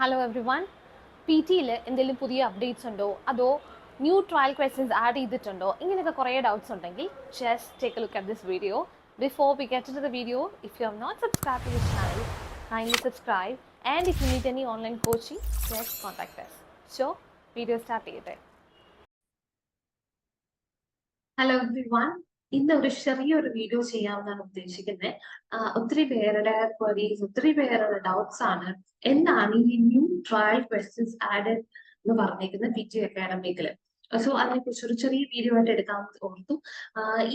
Hello everyone. PTE എന്തെങ്കിലും പുതിയ updates ഉണ്ടോ അതോ ന്യൂ ട്രയൽ ക്വസ്റ്റ്യൻസ് ആഡ് ചെയ്തിട്ടുണ്ടോ ഇങ്ങനെയൊക്കെ കുറേ ഡൗട്ട്സ് ഉണ്ടെങ്കിൽ just take a look at this video. Before we get into the video, if you have not subscribed to this channel, kindly subscribe, and if you need any online coaching, just contact us. So, video start ചെയ്യട്ടെ. Hello every one, ഇന്ന് ഒരു ചെറിയൊരു video ചെയ്യാമെന്നാണ് ഉദ്ദേശിക്കുന്നത്. ഒത്തിരി പേരുടെ queries, ഒത്തിരി പേരുടെ ഡൗട്ട്സ് ആണ് എന്താണ് ഈ ന്യൂ ട്രയൽ ക്വസ്റ്റ്യൻസ് ആഡഡ് എന്ന് പറഞ്ഞേക്കുന്നത് PTE അക്കാഡമിക്കില്. സോ അതിനെക്കുറിച്ച് ഒരു ചെറിയ വീഡിയോ ആയിട്ട് എടുക്കാമെന്ന് ഓർത്തു.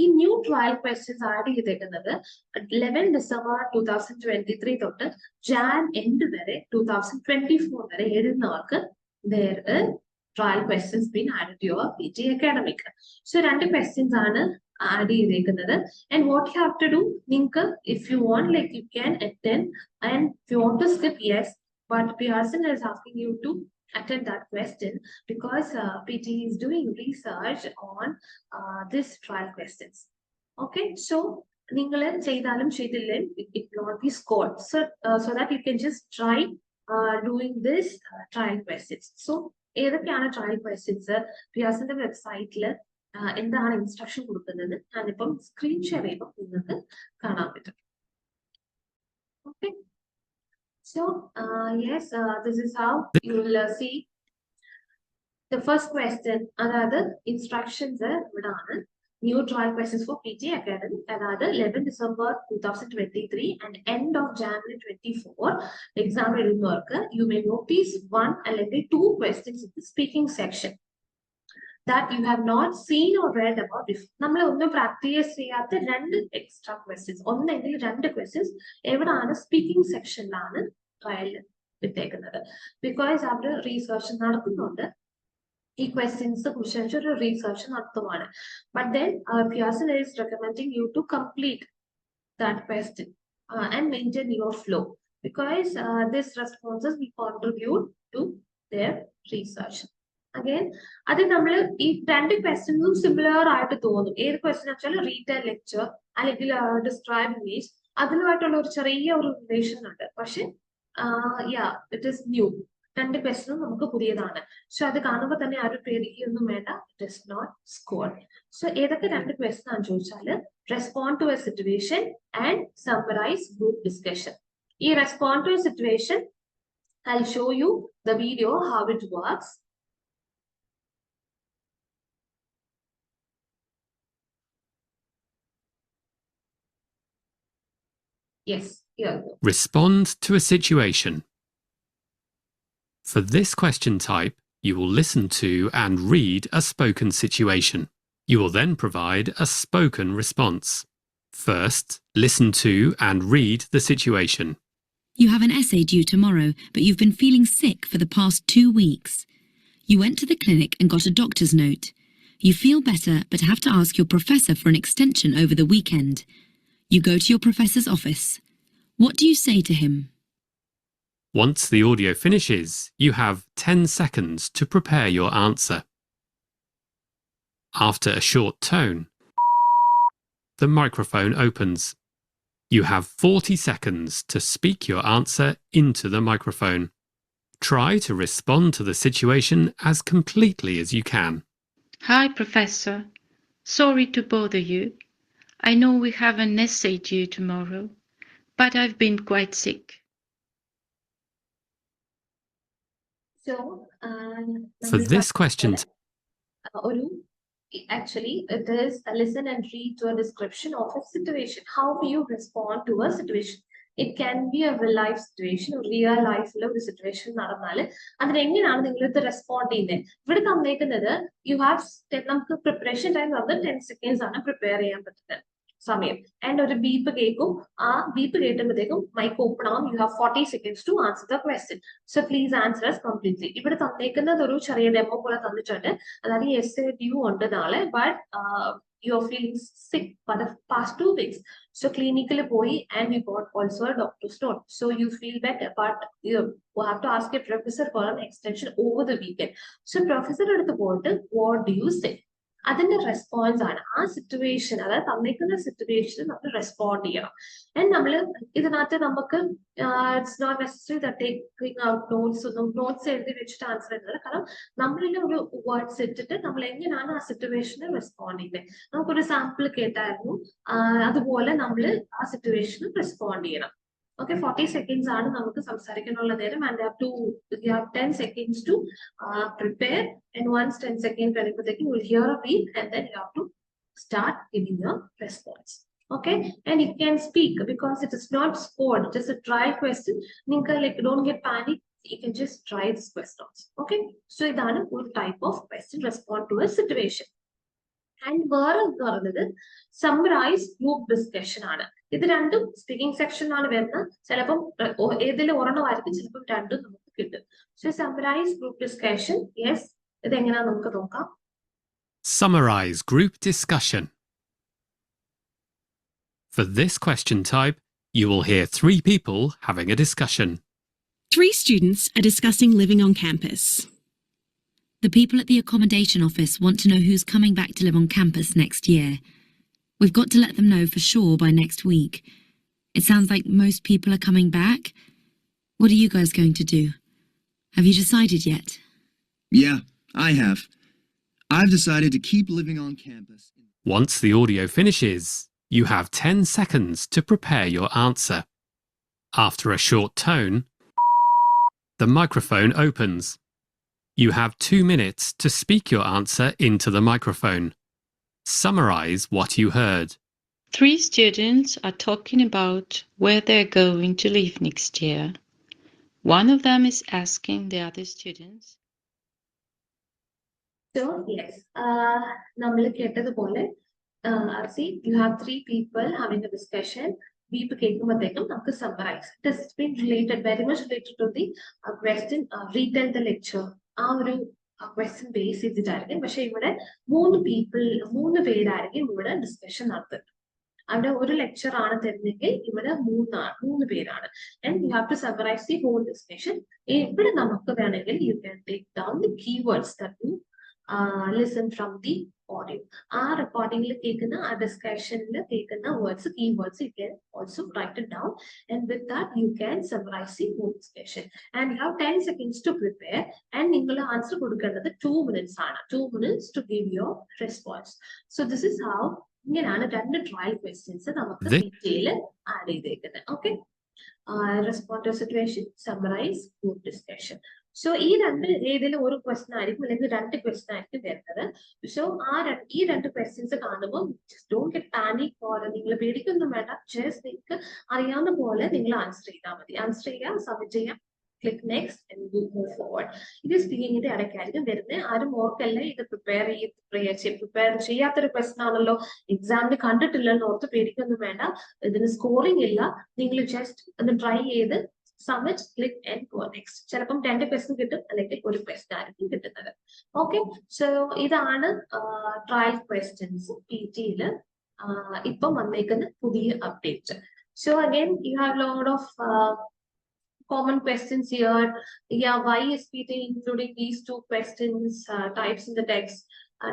ഈ ന്യൂ ട്രയൽ ക്വസ്റ്റ്യൻസ് ആഡ് ചെയ്തേക്കുന്നത് 11 ഡിസംബർ 2023 തൊട്ട് ജാൻ എൻഡ് വരെ 2024 വരെ എഴുതുന്നവർക്ക് trial questions being added to your PTE academic. So random questions are added, and what you have to do, if you want, like you can attend, and if you want to skip, yes, but Pearson is asking you to attend that question because PTE is doing research on this trial questions. Okay, so it will not be scored, so that you can just try doing this trial questions. So ഏതൊക്കെയാണ് trial questions പിയാസിന്റെ വെബ്സൈറ്റിൽ എന്താണ് instruction കൊടുക്കുന്നത് ഞാനിപ്പം screen share ചെയ്യുമ്പോൾ നിങ്ങൾക്ക് കാണാൻ പറ്റും. Okay, so yes, this is how you will see the first question. അതായത് ഇൻസ്ട്രക്ഷൻസ് ഇവിടെ ആണ്. New trial questions for PTE Academy, അതായത് 11 December 2023 and end of January 24 exam എഴുതുന്നവർക്ക് you may notice one അല്ലെങ്കിൽ two questions in the speaking section that you have not seen or read about before. നമ്മൾ ഒന്നും practice ചെയ്യാത്ത രണ്ട് extra questions, ഒന്നെങ്കിൽ രണ്ട് questions എവിടെയാണ് speaking സെക്ഷനിലാണ് ട്രയൽ ഇട്ടേക്കുന്നത്. ബിക്കോസ് അവിടെ റീസെർച്ച് നടത്തുന്നുണ്ട്, ഈ ക്വസ്റ്റ്യൻസ് കുറിച്ച് ഒരു റീസെർച്ച് നടത്തുവാണ്. But then Pearson is recommending you to complete that question and maintain your flow because these responses will contribute to their research. Again, അത് നമ്മൾ ഈ രണ്ട് ക്വസ്റ്റ്യൻസും സിമിലർ ആയിട്ട് തോന്നും. ഏത് ക്വസ്റ്റ്യൻ വെച്ചാൽ റീഡ് എ ലെക്ചർ അല്ലെങ്കിൽ ഡിസ്ക്രൈബ് ഇമേജ്, അതിലുമായിട്ടുള്ള ഒരു ചെറിയ ഒരു റിലേഷൻ ഉണ്ട്. പക്ഷെ ഇറ്റ് ഈസ് ന്യൂ, രണ്ട് ക്വസ്റ്റ്യനും നമുക്ക് പുതിയതാണ്. സോ അത് കാണുമ്പോൾ തന്നെ ആരും പേടിക്കൊന്നും വേണ്ട, it is not scored. So ഏതൊക്കെ രണ്ട് ക്വസ്റ്റ്യൻ ആണെന്ന് ചോദിച്ചാൽ respond to a situation and summarise group discussion. ഈ respond to a situation I show you the video how it works. Yes, here we go. Respond to a situation. For this question type, you will listen to and read a spoken situation. You will then provide a spoken response. First, listen to and read the situation. You have an essay due tomorrow, but you've been feeling sick for the past 2 weeks. You went to the clinic and got a doctor's note. You feel better, but have to ask your professor for an extension over the weekend. You go to your professor's office. What do you say to him? Once the audio finishes, you have 10 seconds to prepare your answer. After a short tone, the microphone opens. You have 40 seconds to speak your answer into the microphone. Try to respond to the situation as completely as you can. Hi, Professor. Sorry to bother you. I know we have an essay due tomorrow, but I've been quite sick. So, For this question, actually, it is a listen and read to a description of a situation. How do you respond to a situation? It can be a real life situation, or real life situation. അതിനെങ്ങനെയാണ് നിങ്ങൾ ഇത് respond ചെയ്യുന്നത്? ഇവിടെ തന്നേക്കുന്നത് you have, നമുക്ക് preparation time പറഞ്ഞത് 10 seconds ആണ് prepare ചെയ്യാൻ പറ്റുന്നത് സമയം. ആൻഡ് ഒരു ബീപ്പ് കേൾക്കും, ആ ബീപ്പ് കേട്ടുമ്പോഴത്തേക്കും മൈക്ക് ഓപ്പൺ ആവും. You have 40 seconds to answer the question. So please answer us completely. ഇവിടെ തന്നേക്കുന്നത് ഒരു ചെറിയ ഡെമോ പോലെ തന്നിട്ടുണ്ട്. അതായത് എസ്സേ ഡ്യൂ ഉണ്ട് നാളെ, but you are feeling sick for the past 2 weeks. So clinically boy, and you got also a doctor's note. So you feel better, but you have to ask a professor for an extension over the weekend. So professor at the board, what do you say? അതിന്റെ response ആണ് ആ situation, അതായത് തന്നിരിക്കുന്ന സിറ്റുവേഷന് നമ്മൾ respond ചെയ്യണം. And നമ്മൾ ഇതിനകത്ത് നമുക്ക് it's not necessary that taking out notes ഒന്നും നോട്ട്സ് എഴുതി വെച്ചിട്ട് ആൻസർ ചെയ്യുന്നത്. കാരണം നമ്മളിൽ ഒരു വേർഡ്സ് ഇട്ടിട്ട് നമ്മൾ എങ്ങനെയാണ് ആ സിറ്റുവേഷന് റെസ്പോണ്ട് ചെയ്യുന്നത്. നമുക്കൊരു സാമ്പിൾ കേട്ടായിരുന്നു, അതുപോലെ നമ്മൾ ആ സിറ്റുവേഷന് റെസ്പോണ്ട് ചെയ്യണം. Okay, 40 seconds ആണ് നമുക്ക് സംസാരിക്കാനുള്ള നേരം, and you have 10 seconds to prepare, and once 10 seconds കഴിയുമ്പോഴത്തേക്കും you will hear a beep and then you have to start giving your response. Okay, and you can speak because it is not scored, it is a trial question. നിങ്ങൾക്ക് like don't get panic, you can just try these questions. Okay, so ഇതാണ് ഒരു type of question respond to a situation. And വേറെ എന്ന് പറയുന്നത് summarise group discussion ആണ്. ഇത് രണ്ടും speaking സെക്ഷനിലാണ് വരുന്നത്. ചിലപ്പം ഏതിലും ഒരെണ്ണമായിരിക്കും, ചിലപ്പം രണ്ടും നമുക്ക് കിട്ടും. So summarise group discussion, yes, ഇതെങ്ങനെയാ നമുക്ക് നോക്കാം. Summarize group discussion. For this question type, you will hear 3 people having a discussion. 3 students are discussing living on campus. The people at the accommodation office want to know who's coming back to live on campus next year. We've got to let them know for sure by next week. It sounds like most people are coming back. What are you guys going to do? Have you decided yet? Yeah, I have. I've decided to keep living on campus. Once the audio finishes, you have 10 seconds to prepare your answer. After a short tone, the microphone opens. You have 2 minutes to speak your answer into the microphone. Summarize what you heard. 3 students are talking about where they're going to live next year. One of them is asking the other students. So yes, നമ്മൾ കേട്ടതുപോലെ see, you have 3 people having a discussion. Beep കേൾക്കുമ്പോഴത്തേക്കും നമുക്ക് summarize. It has been related, very much related to the question, retell the lecture. ആ ഒരു question base ചെയ്തിട്ടായിരിക്കും. പക്ഷെ ഇവിടെ 3 പേരായിരിക്കും ഇവിടെ discussion നടത്തുന്നത്. അവിടെ ഒരു ലെക്ചർ ആണ് തരുന്നെങ്കിൽ ഇവിടെ 3 പേരാണ്. And you have to summarise the whole discussion. ഇവിടെ നമുക്ക് വേണമെങ്കിൽ you can take down the keywords that you listen from the audio. ആ റെക്കോർഡിംഗിൽ കേൾക്കുന്ന, ആ ഡിസ്കഷനിൽ കേൾക്കുന്ന words, keywords you can also write it down, and with that you can summarise the whole discussion. And you have 10 seconds to prepare. And നിങ്ങൾ answer കൊടുക്കേണ്ടത് 2 minutes ആണ്. 2 minutes to give your response. So this is how, ഇങ്ങനെയാണ് 2 trial questions നമുക്ക് PTE ആഡ് ചെയ്തേക്കുന്നത്. Okay, respond to situation, summarise, group discussion. So ഈ ഏതെങ്കിലും ഒരു ക്വസ്റ്റൻ ആയിരിക്കും, അല്ലെങ്കിൽ 2 ക്വസ്റ്റൻ ആയിരിക്കും വരുന്നത്. സോ ഈ 2 ക്വസ്റ്റ്യൻസ് കാണുമ്പോൾ ഡോണ്ട് ഗെറ്റ് പാനിക്, ഓർ നിങ്ങൾ പേടിക്കൊന്നും വേണ്ട. ജസ്റ്റ് നിങ്ങൾക്ക് അറിയാവുന്ന പോലെ നിങ്ങൾ ആൻസർ ചെയ്താൽ മതി. ആൻസർ ചെയ്യാം, സബ്മിറ്റ് ചെയ്യാം, click next and move forward. ഇത് സ്പീക്കിങ്ങിന്റെ ഇടയ്ക്കായിരിക്കും വരുന്നത്. ആരും ഓർക്കല്ലേ ഇത് പ്രിപ്പയർ ചെയ്യാത്തൊരു ക്വസ്റ്റൻ ആണല്ലോ, എക്സാമിന് കണ്ടിട്ടില്ലെന്ന് ഓർത്ത് പേടിക്കൊന്നും വേണ്ട. ഇതിന് സ്കോറിംഗ് ഇല്ല. നിങ്ങൾ ജസ്റ്റ് ഒന്ന് ട്രൈ ചെയ്ത് submit, click and go next. ചിലപ്പം 2 ക്വസ്റ്റൻ കിട്ടും, അല്ലെങ്കിൽ ഒരു ക്വസ്റ്റൻ ആയിരിക്കും കിട്ടുന്നത്. ഓക്കെ, സോ ഇതാണ് ട്രയൽ ക്വസ്റ്റ്യൻസ് PTE ഇപ്പം വന്നേക്കുന്ന പുതിയ update. So again you have lot of common questions here. Yeah, why is PTE including these 2 questions types in the text?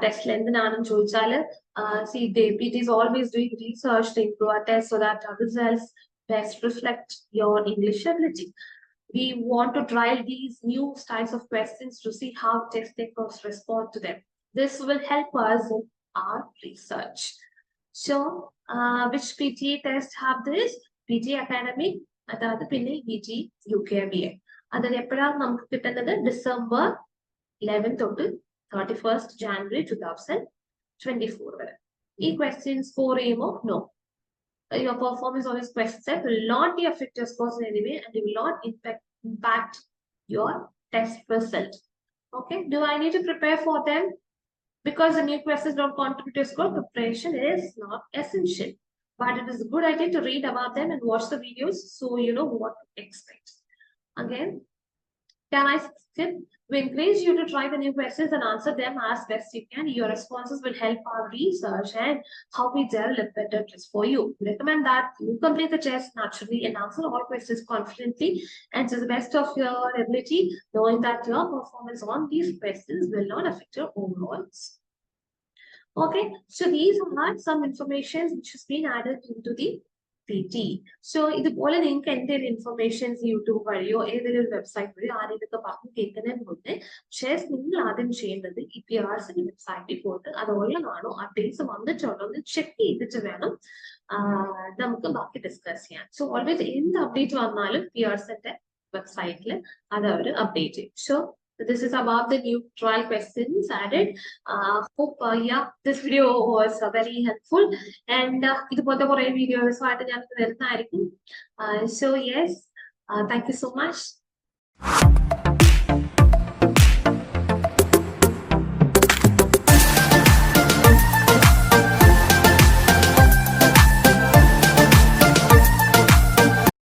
Text length and choichale. See, PTE is always doing research to improve our test so that our results best reflect your English ability. We want to trial these new styles of questions to see how test takers respond to them. This will help us in our research. So, which PTE tests have this? PTE Academic, അതായത് പിന്നെ PTE UKBA. അതിൽ എപ്പോഴാണ് നമുക്ക് കിട്ടുന്നത്? December 11 തൊട്ട് 31st January 2024 വരെ. ഈ question score ചെയ്യുമോ? No. Your performance on this question set will not be affect your scores in any way, and it will not impact your test result. Okay, do I need to prepare for them? Because the new questions don't contribute to score, preparation is not essential. But it is a good idea to read about them and watch the videos so you know what to expect. Again, can I skip? We encourage you to try the new questions and answer them as best you can. Your responses will help our research and how we develop better tests for you. We recommend that you complete the test naturally and answer all questions confidently and to the best of your ability, knowing that your performance on these questions will not affect your overall. Okay, so these are some information which has been added into the PTE. So ഇതുപോലെ നിങ്ങൾക്ക് എന്തെങ്കിലും informations YouTube വഴിയോ ഏതെങ്കിലും website വഴിയോ ആരെയൊക്കെ പറഞ്ഞു കേൾക്കുന്നതിന് മുന്നേ shares നിങ്ങൾ ആദ്യം ചെയ്യേണ്ടത് ഈ PRസിന്റെ വെബ്സൈറ്റിൽ പോയിട്ട് അത് ഉള്ളതാണോ അപ്ഡേറ്റ്സ് വന്നിട്ടുണ്ടോ എന്ന് ചെക്ക് ചെയ്തിട്ട് വേണം നമുക്ക് ബാക്കി ഡിസ്കസ് ചെയ്യാൻ. സോ ഓൾവേസ് എന്ത് അപ്ഡേറ്റ് വന്നാലും PRസിന്റെ വെബ്സൈറ്റിൽ അത് അവർ അപ്ഡേറ്റ് ചെയ്യും. So this is about the new trial questions added. Hope yeah, this video was very helpful, and ഇതുപോലത്തെ കുറേ videos ആയിട്ട് ഞാൻ വരുന്നതായിരിക്കും. So yes, thank you so much.